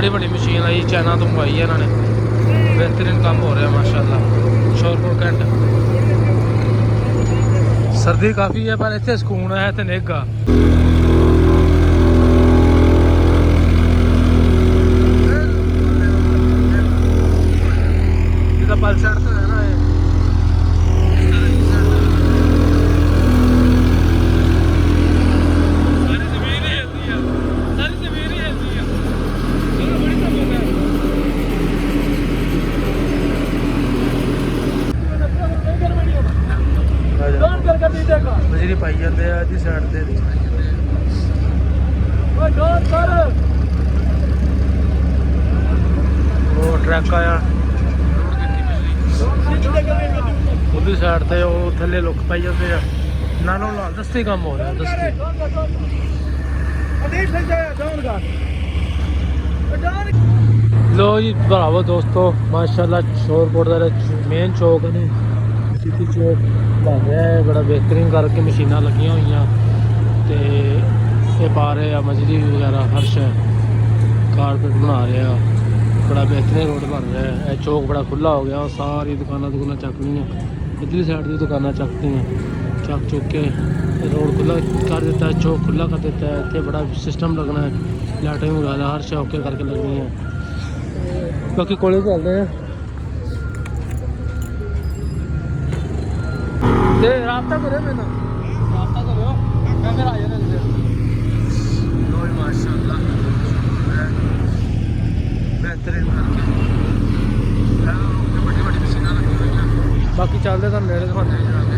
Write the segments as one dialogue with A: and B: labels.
A: बड़ी बड़ी मशीन आई चाइना तो मंगवाई है इन्होंने। बेहतरीन काम हो रहा है माशाल्लाह। शोरपुर कैंट सर्दी काफ़ी है पर इतने सुकून है तो नेगा। पलसर तो है ना ये। सारी ज़मीन ही हिलती है, सारी ज़मीन ही हिलती है। बड़ी सफलता है। मजरी पाई जाते हैं आधी साइड से। वो ट्रैक आया उधर साइड से, वो थले लुक पाई जाते हैं। नालों नाल दस्ती काम हो रहा है दस्ती। लो जी भरावो दोस्तों माशाल्लाह शोरपुर का मेन चौक ने सिटी चौक बन रहा है बड़ा बेहतरीन करके मशीन लगियां हुई तो ये पा रहे हैं मजरी वगैरह हर शह कारपेट बना रहे हैं। बड़ा बेहतरीन रोड बन रहा है। यह चौक बड़ा खुला हो गया। सारी दुकाना चक ली इधरली साइड की दुकाना चकती हैं चक चुक के रोड खुला कर देता है। चौक खुला कर देता है। इतने बड़ा सिस्टम लगना है लाइटिंग वगैरह हर शह ओके करके लगनी है। बाकी कोले चलते हैं राबता करो मैंने राबता करो मैं फिर आ जाना माशाल्लाह बेहतरीन करके बड़ी बड़ी मशीन लगी हुई हैं। बाकी चलते तो नेड़े दिखाते हैं जाके।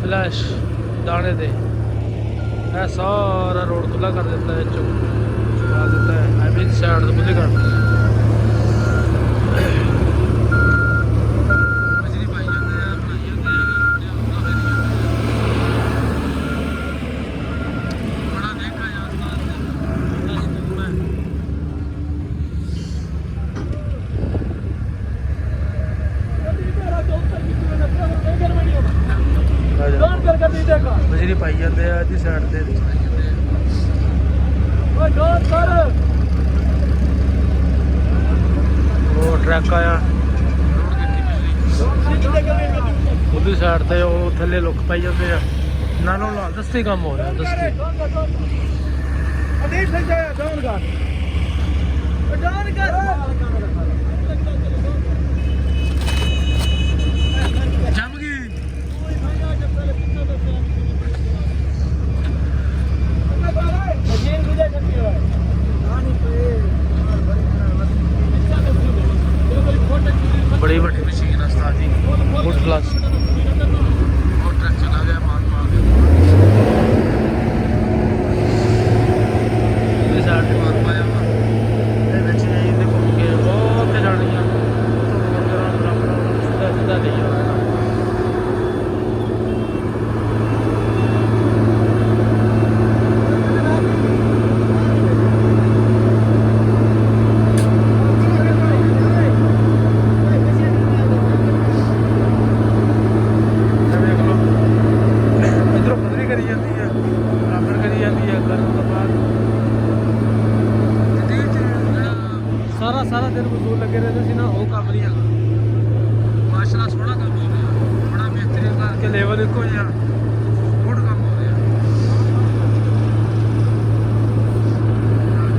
A: फ्लैश दाने दे सारा रोड खुला कर देता है चुका देता है। अभी साइड तो खुली कर बिजली पाई जाते हैं बनाई जाते हैं बड़ा देखा जाता है। मजरी पाई जाते हैं आधी साइड से। वो ट्रैक आया उधर साइड से, वो थले लुक पाई जाते हैं। नालों नाल दस्ती काम हो रहा है दस्ती। बड़ी बड़ी मशीन है जी फुट क्लास। और ट्रक चला गया मार मार साइड से मार पाया घूम के बहुत जानी सीधा सीधा नहीं है। सारा दिन मजदूर लगे रहते थे ना, वो काम नहीं है माशाल्लाह। सोहना काम हो रहा बड़ा बेहतरीन करके लेवल एक हो गया गुड काम हो रहा।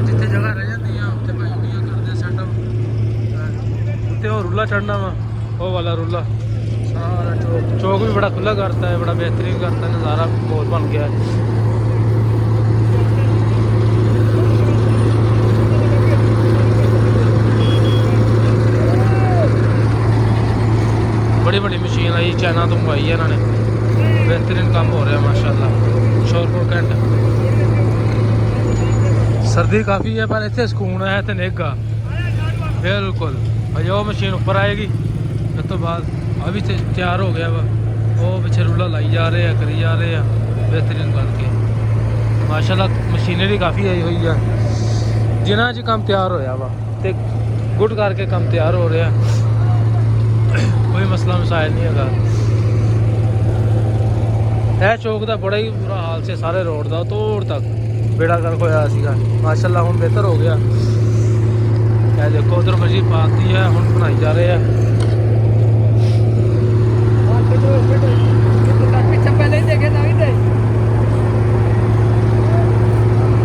A: जितने जगह रह जाती है उत्थे भाई उड़ियाँ करते सेटअप उत्ते वो रुला चढ़ना वा वो वाला रुला। सारा चौक भी बड़ा खुला करता है बड़ा बेहतरीन करता है। नज़ारा बहुत बन गया है। बड़ी बड़ी मशीन आई चाइना तो मंगवाई है इन्होंने। बेहतरीन काम हो रहा है माशाल्लाह। शोरपुर कैंट सर्दी काफ़ी है पर इतने सुकून है तो नेगा बिल्कुल। अजो मशीन ऊपर आएगी उस तो बाद अभी तैयार हो गया वा। वो पीछे रूला लाई जा रहे हैं करी जा रहे हैं बेहतरीन करके। ਮਾਸ਼ਾਅੱਲਾ ਮਸ਼ੀਨਰੀ ਕਾਫੀ ਆਈ ਹੋਈ ਆ ਜਿਨ੍ਹਾਂ 'ਚ ਕੰਮ ਤਿਆਰ ਹੋਇਆ ਵਾ ਤੇ ਗੁੱਡ ਕਰਕੇ ਕੰਮ ਤਿਆਰ ਹੋ ਰਿਹਾ ਕੋਈ ਮਸਲਾ ਮਸਾਇਲ ਨਹੀਂ ਹੈਗਾ ਇਹ ਚੌਕ ਦਾ ਬੜਾ ਹੀ ਬੁਰਾ ਹਾਲ ਸੀ ਸਾਰੇ ਰੋਡ ਦਾ ਤੋੜ ਤੱਕ ਬੇੜਾ ਗਰਕ ਹੋਇਆ ਸੀਗਾ ਮਾਸ਼ਾਅੱਲਾ ਹੁਣ ਬਿਹਤਰ ਹੋ ਗਿਆ ਇਹ ਦੇਖੋ ਉਧਰ ਮਸਜਿਦ ਪਾਤੀ ਹੈ ਹੁਣ ਬਣਾਈ ਜਾ ਰਹੇ ਆ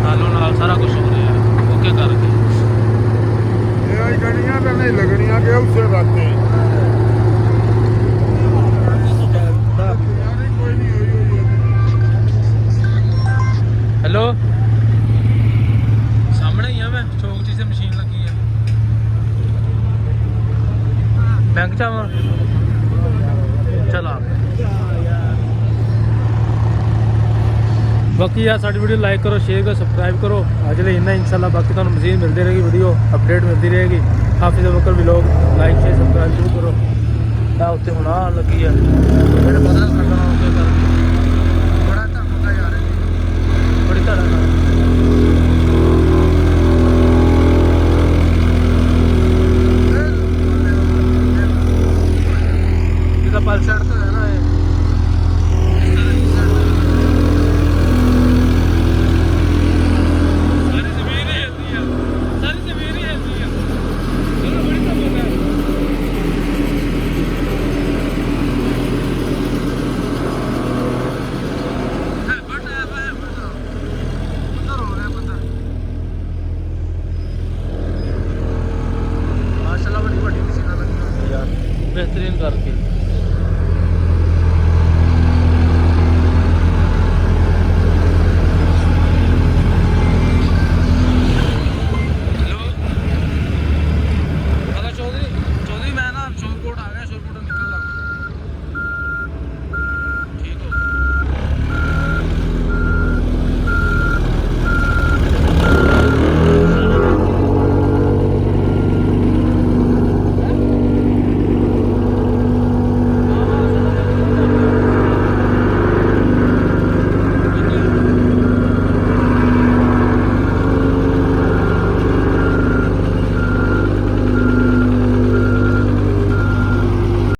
A: ਨਾਲੋਂ ਨਾਲ ਸਾਰਾ ਕੁਝ ਹੋ ਰਿਹਾ ਓਕੇ ਕਰਕੇ
B: ये गड़ियां तो नहीं लगनियां के उससे बातें
A: ਹੈਲੋ ਸਾਹਮਣੇ ਹੀ ਆ ਮੈਂ ਚੌਕ 'ਚ ਮਸ਼ੀਨ ਲੱਗੀ ਆ ਬੈਂਕ 'ਚ ਆਵਾਂ ਚਲ ਆ ਬਾਕੀ ਯਾਰ ਸਾਡੀ ਵੀਡੀਓ ਲਾਈਕ ਕਰੋ ਸ਼ੇਅਰ ਕਰੋ ਸਬਸਕ੍ਰਾइब करो ਅੱਜ ਲਈ ਇੰਨਾ इंशाल्लाह ਬਾਕੀ ਤੁਹਾਨੂੰ ਮਜ਼ੀਦ ਮਿਲਦੀ ਰਹੇਗੀ ਵੀਡੀਓ ਅਪਡੇਟ ਮਿਲਦੀ ਰਹੇਗੀ ਹਾਫਿਜ਼ ਅਬੂਬਕਰ ਵਲੌਗ ਲਾਈਕ ਸ਼ੇਅਰ ਸਬਸਕ੍ਰਾइब ਜ਼ਰੂਰ ਕਰੋ ਤਾਂ ਉੱਤੇ ਹੁਣ ਆ ਲੱਗੀ ਆ ਮੇਰੇ 15 ਮਿੰਟ